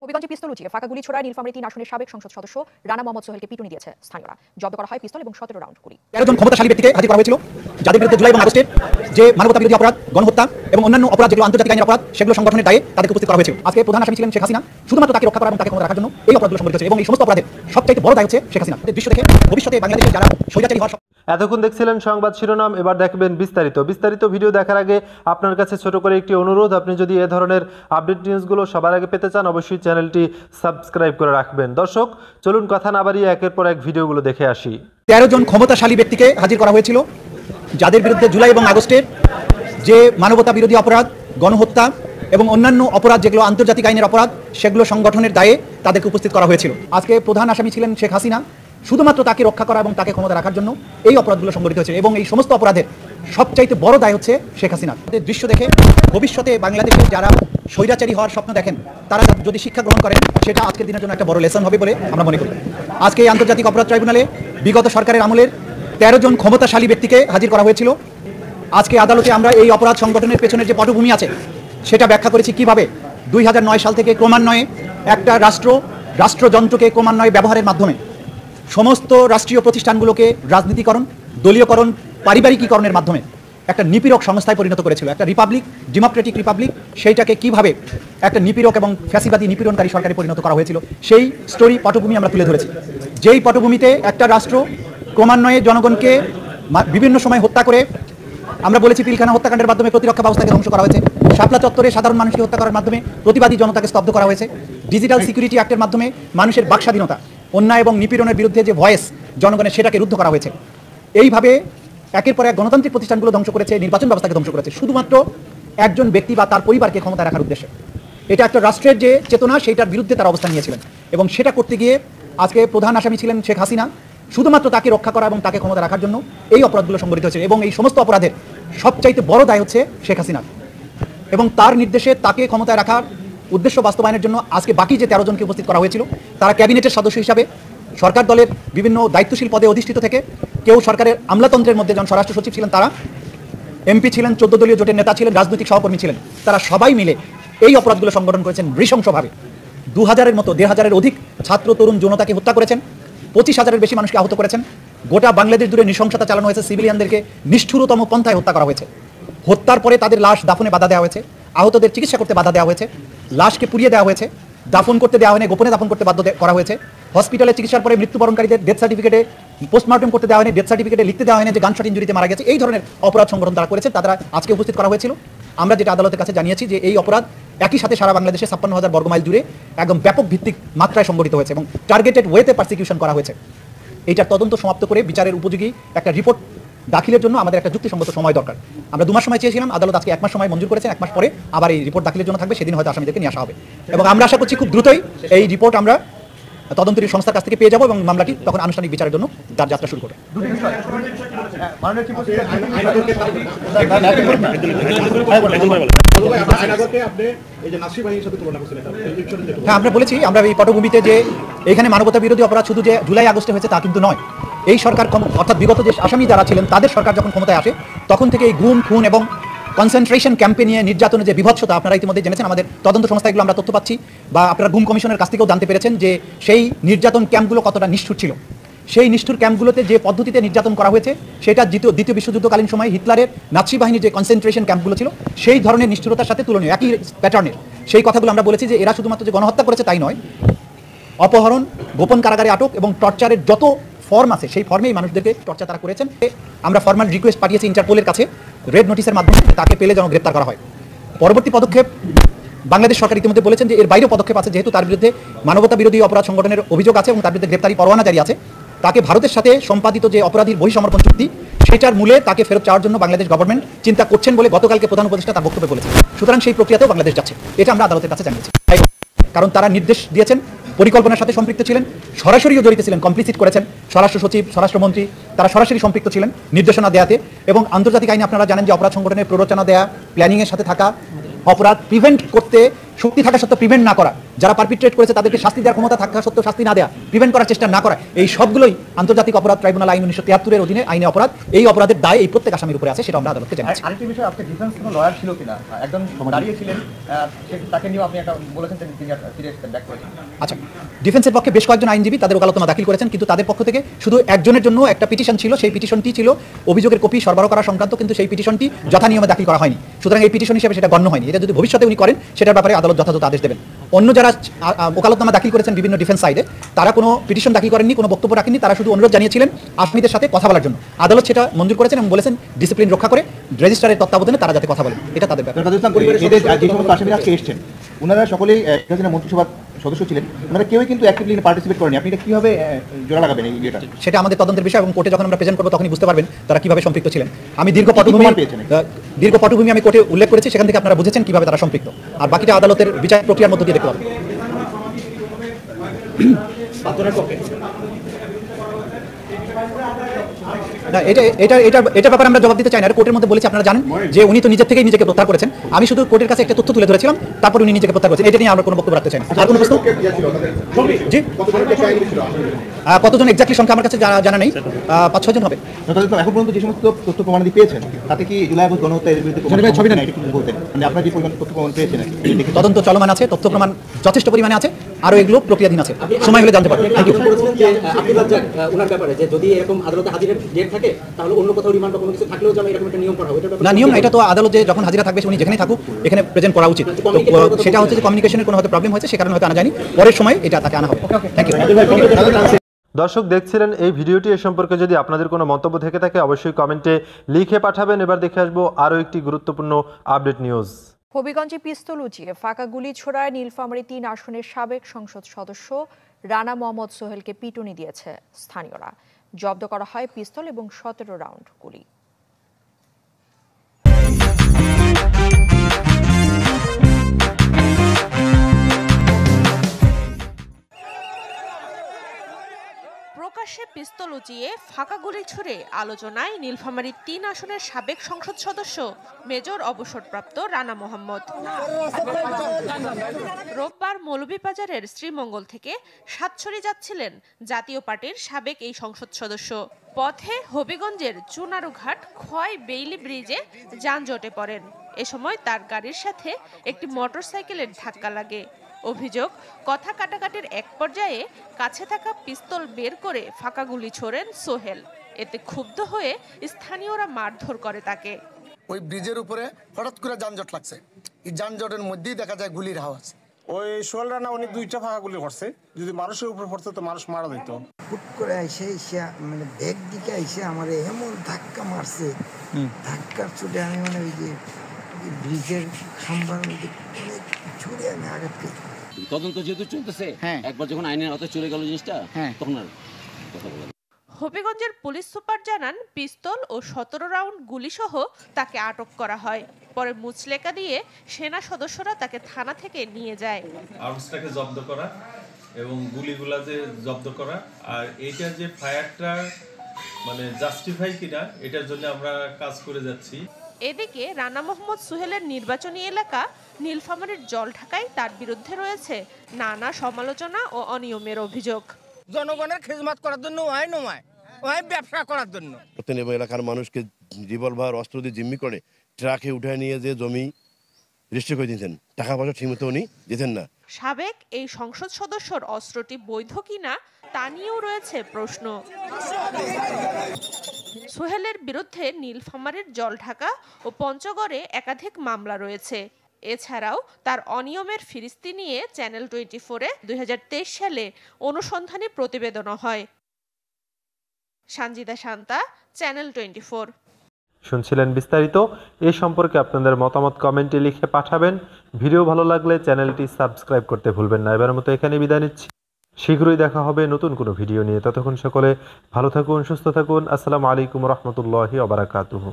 হবিগঞ্জে পিস্তল উঠিয়ে ফাঁকা গুলি ছোড়ায় নীলফামারী ৩ আসনের সাবেক সংসদ সদস্য রানা মোহাম্মদ সোহেলকে পিটুনি দিয়েছে স্থানীয়রা। জব্দ করা হয় পিস্তল এবং ১৭ রাউন্ড গুলি। ১৩ জন ক্ষমতাশালী ব্যক্তিকে হাজির করা হয়েছিল, যাদের বিরুদ্ধে জুলাই এবং আগস্টের যে মানবতা বিরোধী অপরাধ, গণহত্যা এবং অন্যান্য অপরাধ যেগুলো আন্তর্জাতিক আইনের অপরাধ, সেগুলো সংগঠনের দায়ে তাদেরকে উপস্থিত করা হয়েছিল। আজকে প্রধান আসামি ছিলেন শেখ হাসিনা। শুধুমাত্র তাকে রক্ষা করা এবং তাকে ক্ষমতা রাখার জন্য এই অপরাধগুলো সংঘটিত হয়েছে এবং এই সমস্ত অপরাধের সবচাইতে বড় দায় হচ্ছে শেখ হাসিনা। দৃশ্য দেখে ভবিষ্যতে বাংলাদেশে যারা স্বৈরাচারী হওয়ার এতক্ষণ দেখছিলেন সংবাদ শিরোনাম, এবার দেখবেন বিস্তারিত ভিডিও দেখার আগে আপনার কাছে ছোট করে একটি অনুরোধ, আপনি যদি এ ধরনের আপডেট নিউজগুলো সবার আগে পেতে চান অবশ্যই চ্যানেলটি সাবস্ক্রাইব করে রাখবেন। দর্শক চলুন কথা না বাড়িয়ে একের পর এক ভিডিওগুলো দেখে আসি। ১৩ জন ক্ষমতাশালী ব্যক্তিকে হাজির করা হয়েছিল, যাদের বিরুদ্ধে জুলাই এবং আগস্টের যে মানবতা বিরোধী অপরাধ, গণহত্যা এবং অন্যান্য অপরাধ যেগুলো আন্তর্জাতিক আইনের অপরাধ, সেগুলো সংগঠনের দায়ে তাদেরকে উপস্থিত করা হয়েছিল। আজকে প্রধান আসামি ছিলেন শেখ হাসিনা। শুধুমাত্র তাকে রক্ষা করা এবং তাকে ক্ষমতা রাখার জন্য এই অপরাধগুলো সংঘটিত হয়েছে এবং এই সমস্ত অপরাধের সবচাইতে বড় দায় হচ্ছে শেখ হাসিনা। দৃশ্য দেখে ভবিষ্যতে বাংলাদেশে যারা স্বৈরাচারী হওয়ার স্বপ্ন দেখেন, তারা যদি শিক্ষা গ্রহণ করেন, সেটা আজকের দিনের জন্য একটা বড় লেসন হবে বলে আমরা মনে করি। আজকে এই আন্তর্জাতিক অপরাধ ট্রাইব্যুনালে বিগত সরকারের আমলের ১৩ জন ক্ষমতাশালী ব্যক্তিকে হাজির করা হয়েছিল। আজকে আদালতে আমরা এই অপরাধ সংগঠনের পেছনের যে পটভূমি আছে সেটা ব্যাখ্যা করেছি কিভাবে ২০০৯ সাল থেকে ক্রমান্বয়ে একটা রাষ্ট্রযন্ত্রকে ক্রমান্বয়ে ব্যবহারের মাধ্যমে সমস্ত রাষ্ট্রীয় প্রতিষ্ঠানগুলোকে রাজনীতিকরণ, দলীয়করণ, পারিবারিকীকরণের মাধ্যমে একটা নিপীড়ক সংস্থায় পরিণত করেছিল। একটা রিপাবলিক, ডেমোক্রেটিক রিপাবলিক, সেইটাকে কিভাবে একটা নিপীড়ক এবং ফ্যাসিবাদী নিপীড়নকারী সরকারে পরিণত করা হয়েছিল, সেই স্টোরি পটভূমি আমরা তুলে ধরেছি। যেই পটভূমিতে একটা রাষ্ট্র ক্রমান্বয়ে জনগণকে বিভিন্ন সময় হত্যা করে, আমরা বলেছি পিলখানা হত্যাকাণ্ডের মাধ্যমে প্রতিরক্ষা ব্যবস্থাকে ধ্বংস করা হয়েছে, শাপলা চত্বরে সাধারণ মানুষকে হত্যা করার মাধ্যমে প্রতিবাদী জনতাকে স্তব্ধ করা হয়েছে, ডিজিটাল সিকিউরিটি অ্যাক্টের মাধ্যমে মানুষের বাকস্বাধীনতা, অন্যায় এবং নিপীড়নের বিরুদ্ধে যে ভয়েস জনগণের, সেটাকে রুদ্ধ করা হয়েছে। এইভাবে একের পর এক গণতান্ত্রিক প্রতিষ্ঠানগুলো ধ্বংস করেছে, নির্বাচন ব্যবস্থাকে ধ্বংস করেছে, শুধুমাত্র একজন ব্যক্তি বা তার পরিবারকে ক্ষমতায় রাখার উদ্দেশ্যে। এটা একটা রাষ্ট্রের যে চেতনা, সেইটার বিরুদ্ধে তারা অবস্থান নিয়েছিলেন এবং সেটা করতে গিয়ে আজকে প্রধান আসামি ছিলেন শেখ হাসিনা। শুধুমাত্র তাকে রক্ষা করা এবং তাকে ক্ষমতা রাখার জন্য এই অপরাধগুলো সংঘটিত হয়েছে এবং এই সমস্ত অপরাধের সবচাইতে বড় দায় হচ্ছে শেখ হাসিনা এবং তার নির্দেশে তাকে ক্ষমতায় রাখার উদ্দেশ্য বাস্তবায়নের জন্য আজকে বাকি যে ১৩ জনকে উপস্থিত করা হয়েছিল, তারা ক্যাবিনেটের সদস্য হিসাবে সরকার দলের বিভিন্ন দায়িত্বশীল পদে অধিষ্ঠিত থেকে, কেউ সরকারের আমলাতন্ত্রের মধ্যে যেমন স্বরাষ্ট্র সচিব ছিলেন, তারা এমপি ছিলেন, ১৪ দলীয় জোটের নেতা ছিলেন, রাজনৈতিক সহকর্মী ছিলেন। তারা সবাই মিলে এই অপরাধগুলো সংগঠন করেছেন নৃশংসভাবে। ২,০০০-এর মতো, ১,৫০০-এর অধিক ছাত্র তরুণ জনতাকে হত্যা করেছেন, ২৫,০০০-এর বেশি মানুষকে আহত করেছেন। গোটা বাংলাদেশ জুড়ে নৃশংসতা চালানো হয়েছে, সিভিলিয়ানদেরকে নিষ্ঠুরতম পন্থায় হত্যা করা হয়েছে। হত্যার পরে তাদের লাশ দাফনে বাধা দেওয়া হয়েছে, আহতদের চিকিৎসা করতে বাধা দেওয়া হয়েছে, লাশকে পুড়িয়ে দেওয়া হয়েছে, দাফন করতে দেওয়া হয়নি, গোপনে দাফন করতে বাধ্য করা হয়েছে। হসপিটালে চিকিৎসার পরে মৃত্যুবরণকারীদের ডেথ সার্টিফিকেটে পোস্টমর্টম করতে দেওয়া হয়নি, ডেথ সার্টিফিকেটে লিখতে দেওয়া হয়নি যে গানশট ইনজুরিতে মারা গেছে। এই ধরনের অপরাধ সংগঠন তারা করেছে, তারা আজকে উপস্থিত করা হয়েছিল। আমরা যেটা আদালতের কাছে জানিয়েছি যে এই অপরাধ একই সাথে সারা বাংলাদেশে ৫৬,০০০ বর্গমাইল জুড়ে একদম ব্যাপক ভিত্তিক মাত্রায় সংগঠিত হয়েছে এবং টার্গেটেড ওয়েতে পারসিকিউশন করা হয়েছে। এইটার তদন্ত সমাপ্ত করে বিচারের উপযোগী একটা রিপোর্ট দাখিলের জন্য আমাদের একটা যুক্তিসঙ্গত সময় দরকার। আমরা ২ মাস সময় চেয়েছিলাম, আদালত আজকে ১ মাস সময় মঞ্জুর করেছেন। ১ মাস পরে আবার এই রিপোর্ট দাখিলের জন্য থাকবে, সেদিন হয়তো আসামিদেরকে নিয়ে আসা হবে এবং আমরা আশা করছি খুব দ্রুতই এই রিপোর্ট আমরা তদন্তকারী সংস্থার কাছ থেকে পেয়ে যাবো এবং মামলাটি তখন আনুষ্ঠানিক বিচারের জন্য তার যাত্রা শুরু করবে। হ্যাঁ, আমরা বলেছি, আমরা এই পটভূমিতে যে এখানে মানবতা বিরোধী অপরাধ শুধু যে জুলাই আগস্টে হয়েছে তা কিন্তু নয়। এই সরকার অর্থাৎ বিগত যে আসামি যারা ছিলেন তাদের সরকার যখন ক্ষমতায় আসে, তখন থেকে এই গুম, খুন এবং কনসেন্ট্রেশন ক্যাম্পে নিয়ে নির্যাতনের যে বিভৎসতা আপনারা ইতিমধ্যে জেনেছেন। আমাদের তদন্ত সংস্থা এগুলো আমরা তথ্য পাচ্ছি বা আপনারা গুম কমিশনের কাছ থেকেও জানতে পেরেছেন যে সেই নির্যাতন ক্যাম্পগুলো কতটা নিষ্ঠুর ছিল। সেই নিষ্ঠুর ক্যাম্পগুলোতে যে পদ্ধতিতে নির্যাতন করা হয়েছে, সেটা দ্বিতীয় বিশ্বযুদ্ধকালীন সময় হিটলারের নাৎসি বাহিনীর যে কনসেন্ট্রেশন ক্যাম্পগুলো ছিল, সেই ধরনের নিষ্ঠুরতার সাথে তুলনীয়, একই প্যাটার্নের। সেই কথাগুলো আমরা বলেছি যে এরা শুধুমাত্র যে গণহত্যা করেছে তাই নয়, অপহরণ, গোপন কারাগারে আটক এবং টর্চারের যত ফর্ম আছে সেই ফর্মেই মানুষদেরকে টর্চার তারা করেছেন। আমরা ফর্মাল রিকোয়েস্ট পাঠিয়েছি ইন্টারপোলের কাছে রেড নোটিসের মাধ্যমে, তাকে পেলে যেন গ্রেপ্তার করা হয়। পরবর্তী পদক্ষেপ বাংলাদেশ সরকার ইতিমধ্যে বলেছেন যে এর বাইরেও পদক্ষেপ আছে, যেহেতু তার বিরুদ্ধে মানবতা বিরোধী অপরাধ সংগঠনের অভিযোগ আছে এবং তার বিরুদ্ধে গ্রেপ্তারি পরোয়ানা জারি আছে। তাকে ভারতের সাথে সম্পাদিত যে অপরাধীর বহিঃসমর্পণ চুক্তি, সেটার মূলে তাকে ফেরত চাওয়ার জন্য বাংলাদেশ গভর্নমেন্ট চিন্তা করছেন বলে গতকালকে প্রধান উপদেষ্টা তার বক্তব্যে বলেছেন। সুতরাং সেই প্রক্রিয়াতেও বাংলাদেশ যাচ্ছে, এটা আমরা আদালতের কাছে জানিয়েছি। কারণ তারা নির্দেশ দিয়েছেন, পরিকল্পনার সাথে সম্পৃক্ত ছিলেন, সরাসরিও জড়িত ছিলেন, কমপ্লিসিট করেছেন। স্বরাষ্ট্র সচিব, স্বরাষ্ট্রমন্ত্রী তারা সরাসরি সম্পৃক্ত ছিলেন নির্দেশনা দেওয়াতে। এবং আন্তর্জাতিক আইনে আপনারা জানেন যে অপরাধ সংগঠনের প্ররোচনা দেওয়া, প্ল্যানিংয়ের সাথে থাকা, অপরাধ প্রিভেন্ট করতে শক্তি থাকা সত্ত্বেও প্রিভেন্ট না করা, যারা পারপিট্রেট করেছে তাদেরকে শাস্তি দেওয়ার ক্ষমতা থাকা সত্ত্বেও শাস্তি না দেওয়া, প্রিভেন্ট করার চেষ্টা না করা, এই সবগুলোই আন্তর্জাতিক অপরাধ ট্রাইব্যুনাল আইন 1973 অধীনে আইনে অপরাধ। এই অপরাধের দায় এই প্রত্যেক আসামির উপরে আছে, সেটা আমরা আদালতকে জানাচ্ছি। আরেকটি বিষয়, আপনি ডিফেন্স কোনো লয়ার ছিল কিনা, একজন দাঁড়িয়েছিলেন, তাকে নিয়েও আপনি একটা বলেছেন যে তিনি ফিরে ব্যাক করেছেন। আচ্ছা, ডিফেন্সের পক্ষে বেশ কয়েকজন আইনজীবী তাদের ওকালতনামা দাখিল করেছেন, কিন্তু তাদের পক্ষ থেকে শুধু একজনের জন্য একটা পিটিশন ছিল। সেই পিটিশনটি ছিল অভিযোগের কপি সরবরাহ করা সংক্রান্ত, কিন্তু সেই পিটিশনটি যথানিয়মে দাখিল করা হয়নি, সুতরাং এই পিটিশন হিসেবে সেটা গণ্য হয়নি। এটা যদি ভবিষ্যতে উনি করেন সেটার ব্যাপারে আদালত যথাযথ আদেশ দেবেন। অন্য যারা ওকালতনামা দাখিল করেছেন বিভিন্ন ডিফেন্স সাইডে, তারা কোনো পিটিশন দাখিল করেননি, কোনো বক্তব্য রাখেননি, তারা শুধু অনুরোধ জানিয়েছিলেন আসামিদের সাথে কথা বলার জন্য। আদালত সেটা মঞ্জুর করেছেন এবং বলেছেন ডিসিপ্লিন রক্ষা করে রেজিস্ট্রারের তত্ত্বাবধানে তারা যাতে কথা বলেন, এটা তাদের ব্যাপার। এদের যে সমস্ত আসামিরা আজকে এসেছেন, ওনারা সকলেই মন্ত্রিসভার সদস্য ছিলেন, ওনারা কেউই কিন্তু অ্যাক্টিভলি পার্টিসিপেট করেনি। আপনি এটা কিভাবে জোড়া লাগাবেন এই ইয়েটা? সেটা আমাদের তদন্তের বিষয়, এবং কোর্টে যখন আমরা প্রেজেন্ট করবো তখনই বুঝতে পারবেন তারা কিভাবে সম্পৃক্ত ছিলেন। আমি দীর্ঘ পটভূমি আমি কোর্টে উল্লেখ করেছি, সেখান থেকে আপনারা বুঝেছেন কিভাবে তারা সম্পৃক্ত, আর বাকিটা আদালতের বিচার প্রক্রিয়ার মধ্য দিয়ে দেখতে পাবেন। না, এটা ব্যাপারে আমরা জবাব দিতে চাই না। কোর্টের মধ্যে বলেছি, আপনারা জানেন যে উনি তো নিজের থেকেই নিজেকে প্রত্যাহার করেছেন। আমি শুধু কোর্টের কাছে একটা তথ্য তুলে ধরেছিলাম, তারপর উনি নিজেকে প্রত্যাহার করেছেন। এটা নিয়ে আমরা কোনো বক্তব্য রাখতে চাই না। আর কোনো প্রশ্ন? জি, কতজন এক্স্যাক্টলি সংখ্যা আমার কাছে জানা নেই, 5-6 জন হবে। এখন পর্যন্ত যে সমস্ত তথ্য প্রমাণাদি পেয়েছেন, তাতে কি জুলাই আগস্ট গণহত্যা এর বিরুদ্ধে ছবি না বলতেন, মানে আপনারা যে পরিমাণ তথ্য প্রমাণ পেয়েছেন? তদন্ত চলমান আছে, তথ্য প্রমাণ যথেষ্ট পরিমাণে আছে, আরও এগুলো প্রক্রিয়াধীন আছে, সময় হলে জানতে পারবেন। Thank you. ওনার ব্যাপারে যে যদি এরকম আদালতে হাজিরের ডেট থাকে, তাহলে অন্য কোথাও রিমান্ড বা কোনো কিছু থাকলেও যেন এরকম একটা নিয়ম করা হবে। না, নিয়ম না, এটা তো আদালতে যখন হাজিরা থাকবে উনি যেখানে থাকুক এখানে প্রেজেন্ট করা উচিত। তো সেটা হচ্ছে যে কমিউনিকেশনের কোনো হয়তো প্রবলেম হয়েছে, সে কারণে হয়তো আনা যায়নি, পরের সময় এটা তাকে আনা হবে। Thank you. দর্শক দেখছিলেন এই ভিডিওটি, এ সম্পর্কে যদি আপনাদের কোনো মন্তব্য থেকে থাকে অবশ্যই কমেন্টে লিখে পাঠাবেন। এবার দেখে আসবো আরও একটি গুরুত্বপূর্ণ আপডেট নিউজ। হবিগঞ্জে পিস্তল উঁচিয়ে ফাঁকা গুলি ছোড়ায় নীলফামারী 3 আসনের সাবেক সংসদ সদস্য রানা মোহাম্মদ সোহেলকে পিটুনি দিয়েছে স্থানীয়রা। জব্দ করা হয় পিস্তল এবং 17 রাউন্ড গুলি। প্রকাশ্যে পিস্তল উঁচিয়ে ফাঁকা গুলি ছুড়ে আলোচনায় নীলফামারীর 3 আসনের সাবেক সংসদ সদস্য মেজর অবসরপ্রাপ্ত রানা মোহাম্মদ। রোববার মৌলভীবাজারের শ্রীমঙ্গল থেকে সাতছড়ি যাচ্ছিলেন জাতীয় পার্টির সাবেক এই সংসদ সদস্য। পথে হবিগঞ্জের চুনারুঘাট খোয়াই বেইলি ব্রিজে যানজটে পড়েন। এ সময় তার গাড়ির সাথে একটি মোটরসাইকেলের ধাক্কা লাগে। অভিযোগ, কথা কাটাকাটির এক পর্যায়ে কাছে থাকা পিস্তল বের করে ফাঁকা গুলি ছোড়েন সোহেল। এতে ক্ষুব্ধ হয়ে স্থানীয়রা মারধর করে তাকে। ওই ব্রিজের উপরে হঠাৎ করে যানজট লাগছে, এই যানজটের মধ্যেই দেখা যায় গুলির আওয়াজ। ওই সোহেল রানা উনি 2টা ফাঁকা গুলি করছে, যদি মানুষের উপর পড়তো তো মানুষ মারা দিত। হুট করে এসে মানে ব্যাগ দিকে এসে আমার এমন ধাক্কা মারছে, ধাক্কার চোটে আমি মানে ওই যে ব্রিজের খাম্বার মধ্যে ছুড়ে আমি আঘাত পেয়েছি। তদন্ত যেহেতু চলতেছে, একবার যখন আইনের আওতায় চলে গেল জিনিসটা, তখন আর কথা বলা। হবিগঞ্জের পুলিশ সুপার জানান, পিস্তল ও 17 রাউন্ড গুলিসহ তাকে আটক করা হয়। পরে মুচলেকা দিয়ে সেনা সদস্যরা তাকে থানা থেকে নিয়ে যায়। আর্মসটাকে জব্দ করা এবং গুলিগুলা যে জব্দ করা, আর এইটা যে ফায়ারটা মানে জাস্টিফাই কিনা এটার জন্য আমরা কাজ করে যাচ্ছি। এদিকে রানা মোহাম্মদ সোহেলের নির্বাচনী এলাকা নীলফামারীর জলঢাকায় তার বিরুদ্ধে রয়েছে নানা সমালোচনা ও অনিয়মের অভিযোগ। জনগণের খেদমত করার জন্য ব্যবসা করার জন্য এলাকার মানুষকে রিভলভার অস্ত্র দিয়ে জিম্মি করে ট্রাকে উঠায় নিয়ে যে জমি রেজিস্ট্রি করে দিতেন, টাকা পয়সা ঠিকমতো উনি দিতেন না। সাবেক এই সংসদ সদস্যর অস্ত্রটি বৈধ কিনা তা নিয়েও রয়েছে প্রশ্ন। সোহেলের বিরুদ্ধে নীলফামারীর জলঢাকা ও পঞ্চগড়ে একাধিক মামলা রয়েছে। এছাড়াও তার অনিয়মের ফিরিস্তি নিয়ে চ্যানেল 24-এ 2023 সালে অনুসন্ধানী প্রতিবেদনও হয়। সঞ্জিদা শান্তা, চ্যানেল 24। শুনছিলেন বিস্তারিত। এ সম্পর্কে আপনাদের মতামত কমেন্টে লিখে পাঠাবেন। ভিডিও ভালো লাগলে চ্যানেলটি সাবস্ক্রাইব করতে ভুলবেন না। এবারের মতো এখানে বিদায় নিচ্ছি, শীঘ্রই দেখা হবে নতুন কোনো ভিডিও নিয়ে। ততক্ষণ সকলে ভালো থাকুন, সুস্থ থাকুন। আসসালামু আলাইকুম রহমতুল্লাহি ওয়া বারাকাতুহু।